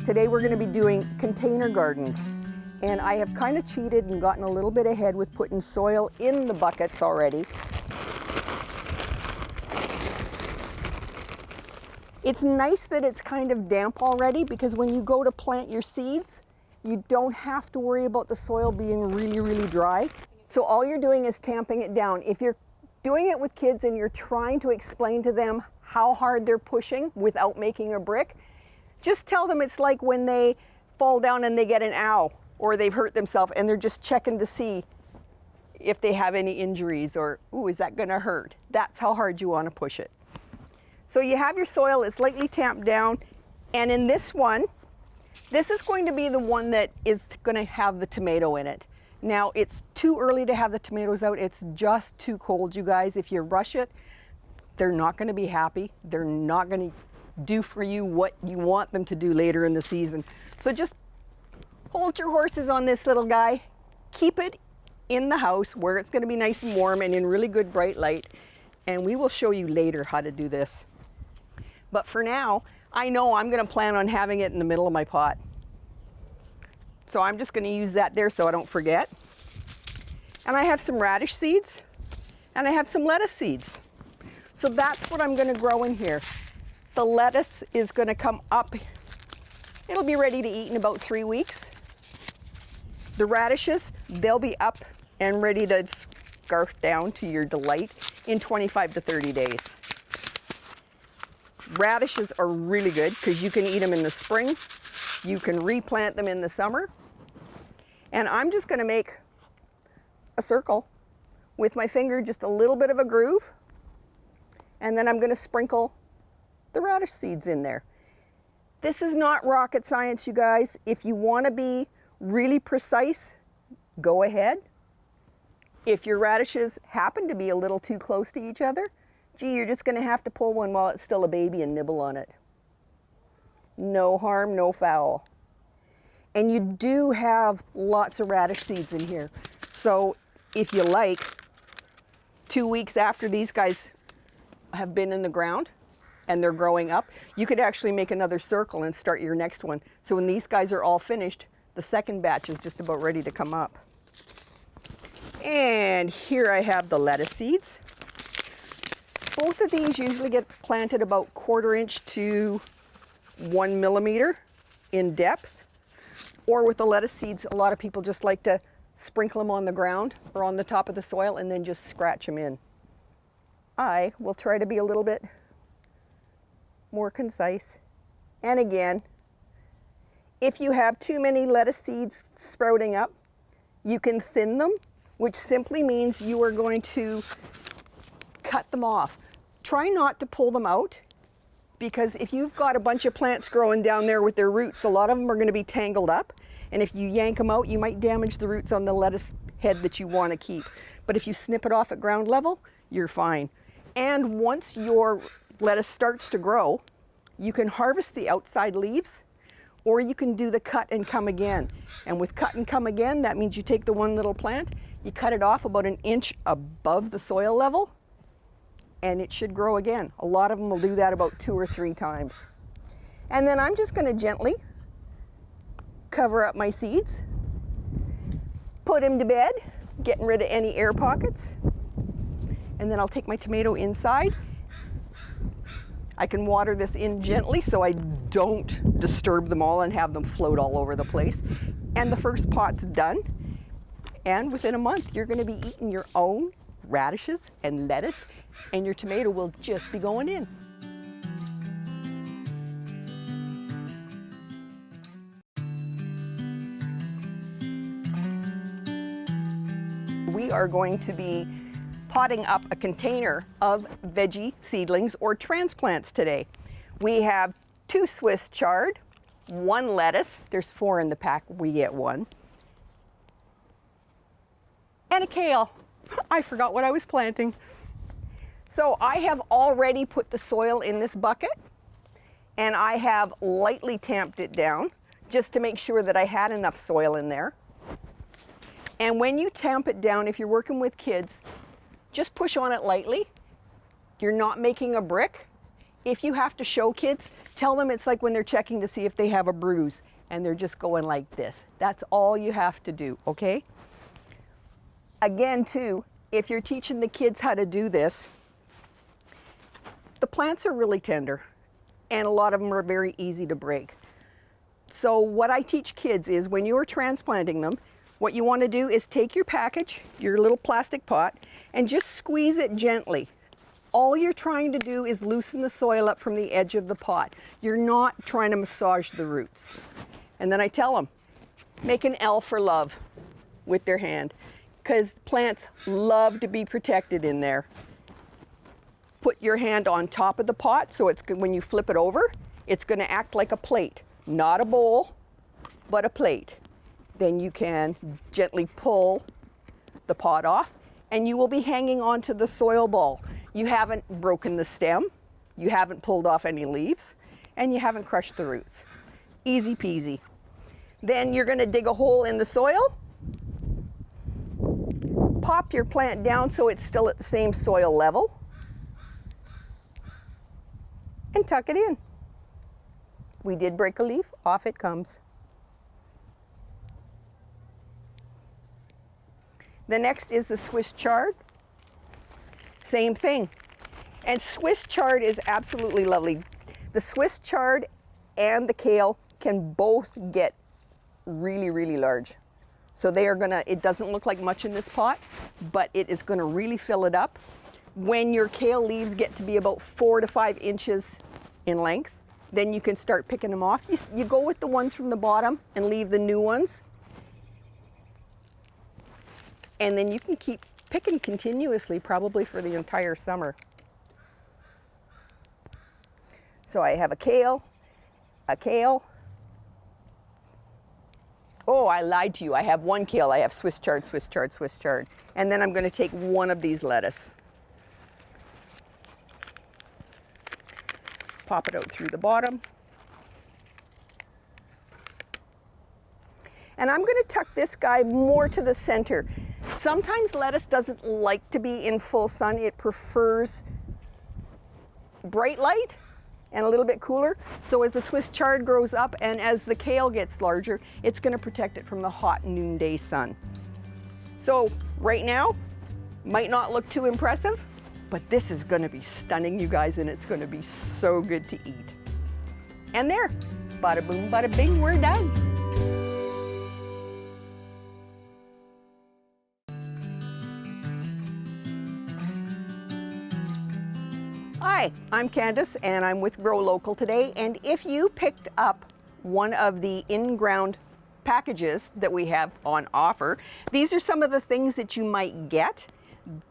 Today we're going to be doing container gardens. And I have kind of cheated and gotten a little bit ahead with putting soil in the buckets already. It's nice that it's kind of damp already, because when you go to plant your seeds, you don't have to worry about the soil being really, really dry. So all you're doing is tamping it down. If you're doing it with kids and you're trying to explain to them how hard they're pushing without making a brick, just tell them it's like when they fall down and they get an ow, or they've hurt themselves and they're just checking to see if they have any injuries, or, ooh, is that gonna hurt? That's how hard you wanna push it. So you have your soil, it's lightly tamped down, and in this one, this is going to be the one that is gonna have the tomato in it. Now, it's too early to have the tomatoes out. It's just too cold, you guys. If you rush it, they're not gonna be happy. They're not gonna do for you what you want them to do later in the season. So just hold your horses on this little guy. Keep it in the house where it's gonna be nice and warm and in really good bright light. And we will show you later how to do this. But for now, I know I'm gonna plan on having it in the middle of my pot. So I'm just gonna use that there so I don't forget. And I have some radish seeds and I have some lettuce seeds. So that's what I'm gonna grow in here. The lettuce is gonna come up. It'll be ready to eat in about 3 weeks. The radishes, they'll be up and ready to scarf down to your delight in 25 to 30 days. Radishes are really good because you can eat them in the spring. You can replant them in the summer. And I'm just gonna make a circle with my finger, just a little bit of a groove. And then I'm gonna sprinkle the radish seeds in there. This is not rocket science, you guys. If you wanna be really precise, go ahead. If your radishes happen to be a little too close to each other, gee, you're just gonna have to pull one while it's still a baby and nibble on it. No harm, no foul. And you do have lots of radish seeds in here. So if you like, 2 weeks after these guys have been in the ground and they're growing up, you could actually make another circle and start your next one. So when these guys are all finished, the second batch is just about ready to come up. And here I have the lettuce seeds. Both of these usually get planted about 1/4 inch to 1 millimeter in depth. Or with the lettuce seeds, a lot of people just like to sprinkle them on the ground or on the top of the soil and then just scratch them in. I will try to be a little bit more concise. And again, if you have too many lettuce seeds sprouting up, you can thin them, which simply means you are going to cut them off. Try not to pull them out, because if you've got a bunch of plants growing down there with their roots, a lot of them are going to be tangled up. And if you yank them out, you might damage the roots on the lettuce head that you want to keep. But if you snip it off at ground level, you're fine. And once your lettuce starts to grow, you can harvest the outside leaves, or you can do the cut and come again. And with cut and come again, that means you take the one little plant, you cut it off about 1 inch above the soil level, and it should grow again. A lot of them will do that about 2 or 3 times. And then I'm just gonna gently cover up my seeds, put them to bed, getting rid of any air pockets. And then I'll take my tomato inside. I can water this in gently so I don't disturb them all and have them float all over the place. And the first pot's done. And within a month, you're gonna be eating your own radishes and lettuce, and your tomato will just be going in. We are going to be potting up a container of veggie seedlings or transplants today. We have 2 Swiss chard, 1 lettuce, there's 4 in the pack, we get 1, and a kale. I forgot what I was planting. So I have already put the soil in this bucket, and I have lightly tamped it down just to make sure that I had enough soil in there. And when you tamp it down, if you're working with kids, just push on it lightly. You're not making a brick. If you have to show kids, tell them it's like when they're checking to see if they have a bruise and they're just going like this. That's all you have to do, okay? Again, too, if you're teaching the kids how to do this, the plants are really tender and a lot of them are very easy to break. So what I teach kids is when you're transplanting them, what you want to do is take your package, your little plastic pot, and just squeeze it gently. All you're trying to do is loosen the soil up from the edge of the pot. You're not trying to massage the roots. And then I tell them, make an L for love with their hand, because plants love to be protected in there. Put your hand on top of the pot, so it's good when you flip it over, it's going to act like a plate, not a bowl, but a plate. Then you can gently pull the pot off, and you will be hanging onto the soil ball. You haven't broken the stem, you haven't pulled off any leaves, and you haven't crushed the roots. Easy peasy. Then you're going to dig a hole in the soil, pop your plant down so it's still at the same soil level, and tuck it in. We did break a leaf, off it comes. The next is the Swiss chard. Same thing. And Swiss chard is absolutely lovely. The Swiss chard and the kale can both get really, really large. So they are gonna, it doesn't look like much in this pot, but it is gonna really fill it up. When your kale leaves get to be about 4 to 5 inches in length, then you can start picking them off. You go with the ones from the bottom and leave the new ones. And then you can keep picking continuously, probably for the entire summer. So I have a kale. Oh, I lied to you. I have one kale. I have Swiss chard, Swiss chard, Swiss chard. And then I'm going to take one of these lettuce. Pop it out through the bottom. And I'm going to tuck this guy more to the center. Sometimes lettuce doesn't like to be in full sun. It prefers bright light and a little bit cooler. So as the Swiss chard grows up and as the kale gets larger, it's going to protect it from the hot noonday sun. So right now, might not look too impressive, but this is going to be stunning, you guys, and it's going to be so good to eat. And there, bada boom, bada bing, we're done. Hi, I'm Candace and I'm with Grow Local today, and if you picked up one of the in-ground packages that we have on offer, these are some of the things that you might get.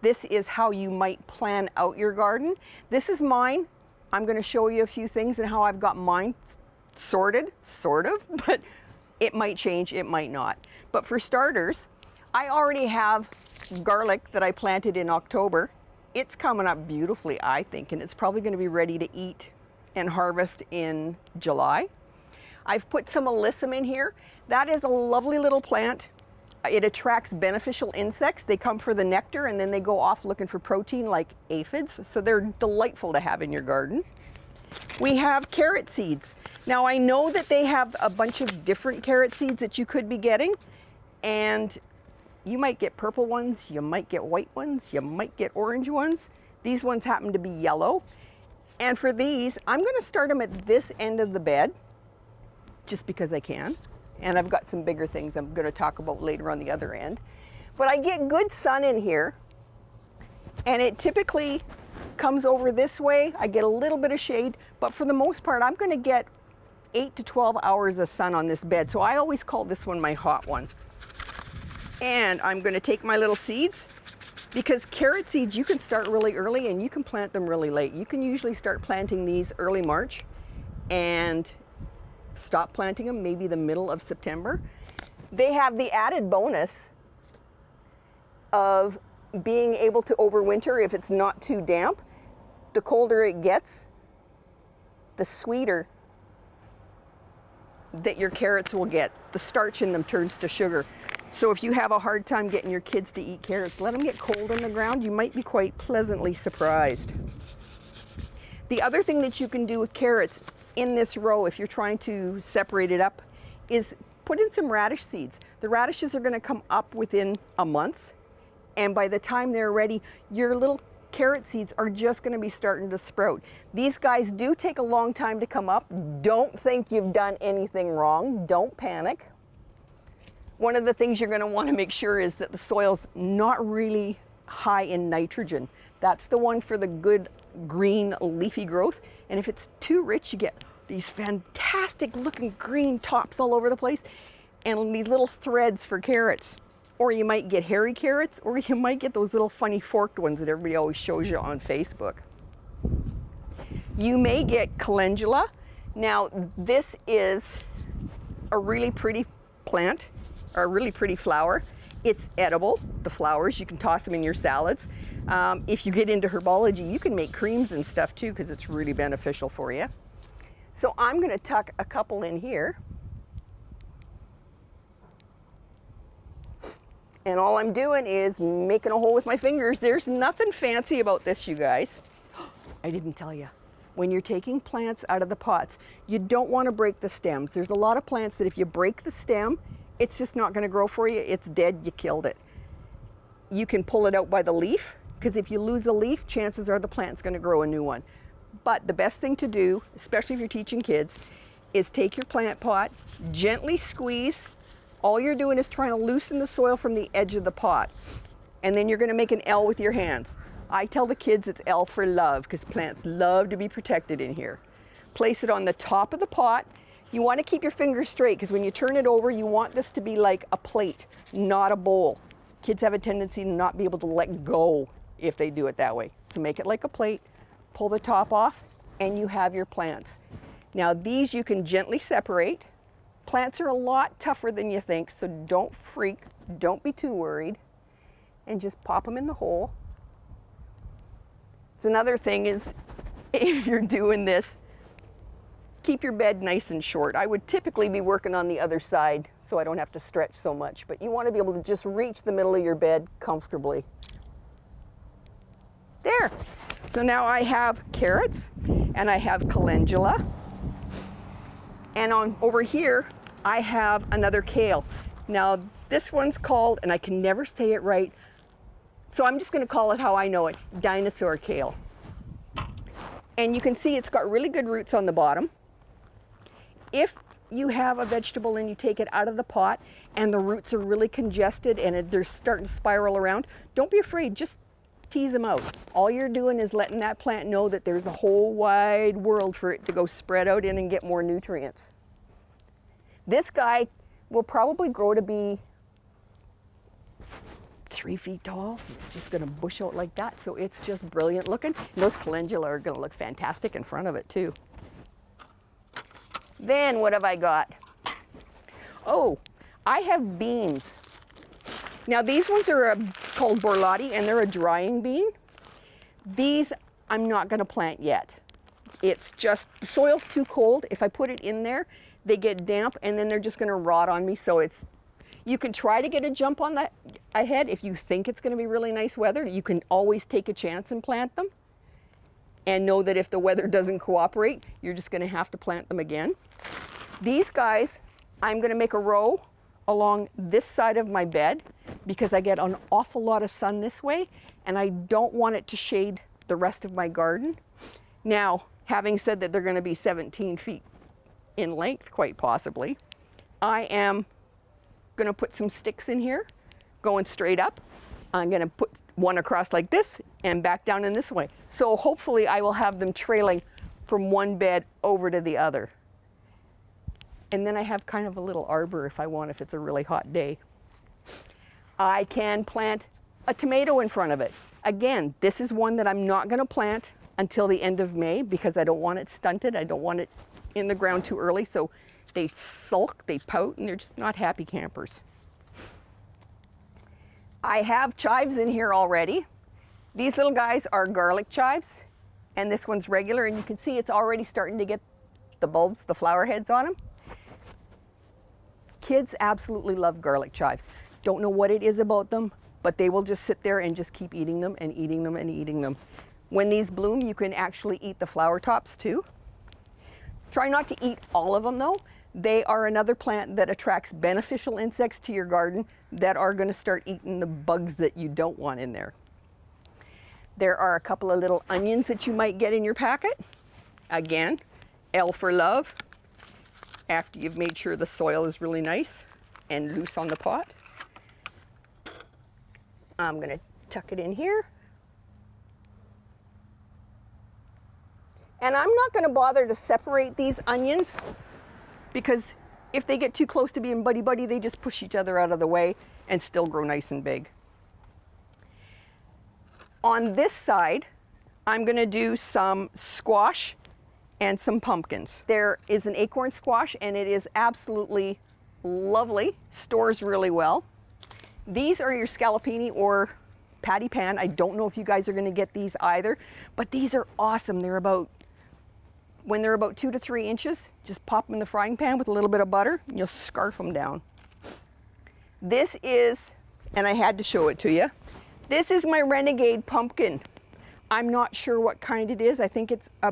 This is how you might plan out your garden. This is mine. I'm going to show you a few things and how I've got mine sorted, sort of, but it might change, it might not. But for starters, I already have garlic that I planted in October. It's coming up beautifully, I think, and it's probably going to be ready to eat and harvest in July. I've put some alyssum in here. That is a lovely little plant. It attracts beneficial insects. They come for the nectar and then they go off looking for protein like aphids. So they're delightful to have in your garden. We have carrot seeds. Now I know that they have a bunch of different carrot seeds that you could be getting, and you might get purple ones, you might get white ones, you might get orange ones. These ones happen to be yellow. And for these, I'm going to start them at this end of the bed, just because I can. And I've got some bigger things I'm going to talk about later on the other end. But I get good sun in here, and it typically comes over this way. I get a little bit of shade, but for the most part, I'm going to get 8 to 12 hours of sun on this bed. So I always call this one my hot one. And I'm going to take my little seeds, because carrot seeds you can start really early and you can plant them really late. You can usually start planting these early March and stop planting them maybe the middle of September. They have the added bonus of being able to overwinter if it's not too damp. The colder it gets, the sweeter that your carrots will get. The starch in them turns to sugar. So if you have a hard time getting your kids to eat carrots, let them get cold on the ground. You might be quite pleasantly surprised. The other thing that you can do with carrots in this row, if you're trying to separate it up, is put in some radish seeds. The radishes are going to come up within a month, and by the time they're ready, your little carrot seeds are just going to be starting to sprout. These guys do take a long time to come up. Don't think you've done anything wrong. Don't panic. One of the things you're going to want to make sure is that the soil's not really high in nitrogen. That's the one for the good green leafy growth. And if it's too rich, you get these fantastic looking green tops all over the place and these little threads for carrots. Or you might get hairy carrots, or you might get those little funny forked ones that everybody always shows you on Facebook. You may get calendula. Now, this is a really pretty plant, or a really pretty flower. It's edible, the flowers. You can toss them in your salads. If you get into herbology, you can make creams and stuff too, because it's really beneficial for you. So I'm going to tuck a couple in here. And all I'm doing is making a hole with my fingers. There's nothing fancy about this, you guys. I didn't tell you. When you're taking plants out of the pots, you don't want to break the stems. There's a lot of plants that if you break the stem, it's just not going to grow for you. It's dead, you killed it. You can pull it out by the leaf, because if you lose a leaf, chances are the plant's going to grow a new one. But the best thing to do, especially if you're teaching kids, is take your plant pot, gently squeeze. All you're doing is trying to loosen the soil from the edge of the pot. And then you're going to make an L with your hands. I tell the kids it's L for love, because plants love to be protected in here. Place it on the top of the pot. You want to keep your fingers straight, because when you turn it over, you want this to be like a plate, not a bowl. Kids have a tendency to not be able to let go if they do it that way. So make it like a plate, pull the top off, and you have your plants. Now these you can gently separate. Plants are a lot tougher than you think, so don't freak, don't be too worried, and just pop them in the hole. It's another thing is, if you're doing this, keep your bed nice and short. I would typically be working on the other side so I don't have to stretch so much, but you want to be able to just reach the middle of your bed comfortably. There. So now I have carrots and I have calendula. And over here, I have another kale. Now this one's called, and I can never say it right, so I'm just going to call it how I know it, dinosaur kale. And you can see it's got really good roots on the bottom. If you have a vegetable and you take it out of the pot and the roots are really congested and they're starting to spiral around, don't be afraid, just tease them out. All you're doing is letting that plant know that there's a whole wide world for it to go spread out in and get more nutrients. This guy will probably grow to be 3 feet tall. It's just going to bush out like that, so it's just brilliant looking. And those calendula are going to look fantastic in front of it too. Then what have I got? Oh, I have beans. Now these ones are called borlotti, and they're a drying bean. These I'm not going to plant yet. It's just, the soil's too cold. If I put it in there, they get damp and then they're just going to rot on me. So you can try to get a jump on that ahead. If you think it's going to be really nice weather, you can always take a chance and plant them. And know that if the weather doesn't cooperate, you're just going to have to plant them again. These guys, I'm going to make a row along this side of my bed because I get an awful lot of sun this way and I don't want it to shade the rest of my garden. Now, having said that they're going to be 17 feet in length, quite possibly, I am going to put some sticks in here going straight up. I'm going to put one across like this and back down in this way. So hopefully I will have them trailing from one bed over to the other. And then I have kind of a little arbor if I want, if it's a really hot day. I can plant a tomato in front of it. Again, this is one that I'm not going to plant until the end of May because I don't want it stunted. I don't want it in the ground too early, so they sulk, they pout, and they're just not happy campers. I have chives in here already. These little guys are garlic chives, and this one's regular, and you can see it's already starting to get the bulbs, the flower heads on them. Kids absolutely love garlic chives. Don't know what it is about them, but they will just sit there and just keep eating them and eating them and eating them. When these bloom, you can actually eat the flower tops too. Try not to eat all of them though. They are another plant that attracts beneficial insects to your garden that are going to start eating the bugs that you don't want in there. There are a couple of little onions that you might get in your packet. Again, L for love. After you've made sure the soil is really nice and loose on the pot. I'm going to tuck it in here. And I'm not going to bother to separate these onions because if they get too close to being buddy-buddy, they just push each other out of the way and still grow nice and big. On this side, I'm going to do some squash and some pumpkins. There is an acorn squash and it is absolutely lovely, stores really well. These are your scallopini or patty pan. I don't know if you guys are going to get these either, but these are awesome. When they're about 2 to 3 inches, just pop them in the frying pan with a little bit of butter and you'll scarf them down. This is, and I had to show it to you, this is my Renegade pumpkin. I'm not sure what kind it is. I think it's a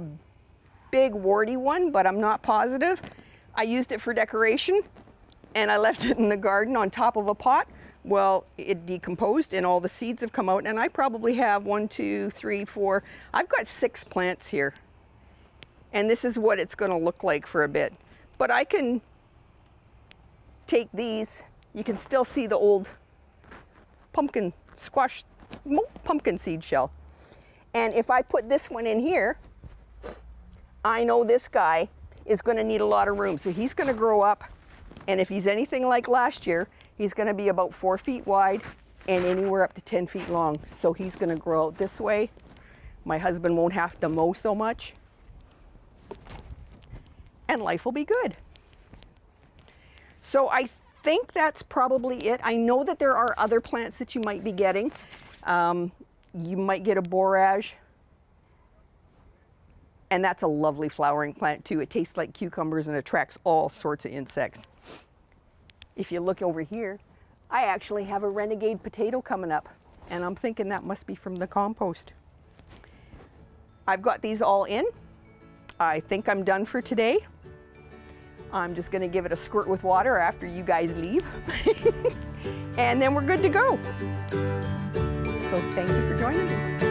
big warty one, but I'm not positive. I used it for decoration and I left it in the garden on top of a pot. Well, it decomposed and all the seeds have come out and I probably have 1, 2, 3, 4, I've got 6 plants here. And this is what it's going to look like for a bit. But I can take these, you can still see the old pumpkin squash, pumpkin seed shell. And if I put this one in here, I know this guy is going to need a lot of room. So he's going to grow up, and if he's anything like last year, he's going to be about 4 feet wide and anywhere up to 10 feet long. So he's going to grow out this way. My husband won't have to mow so much. And life will be good. So I think that's probably it. I know that there are other plants that you might be getting. You might get a borage. And that's a lovely flowering plant too. It tastes like cucumbers and attracts all sorts of insects. If you look over here, I actually have a Renegade potato coming up. And I'm thinking that must be from the compost. I've got these all in. I think I'm done for today. I'm just going to give it a squirt with water after you guys leave. And then we're good to go. So thank you for joining me.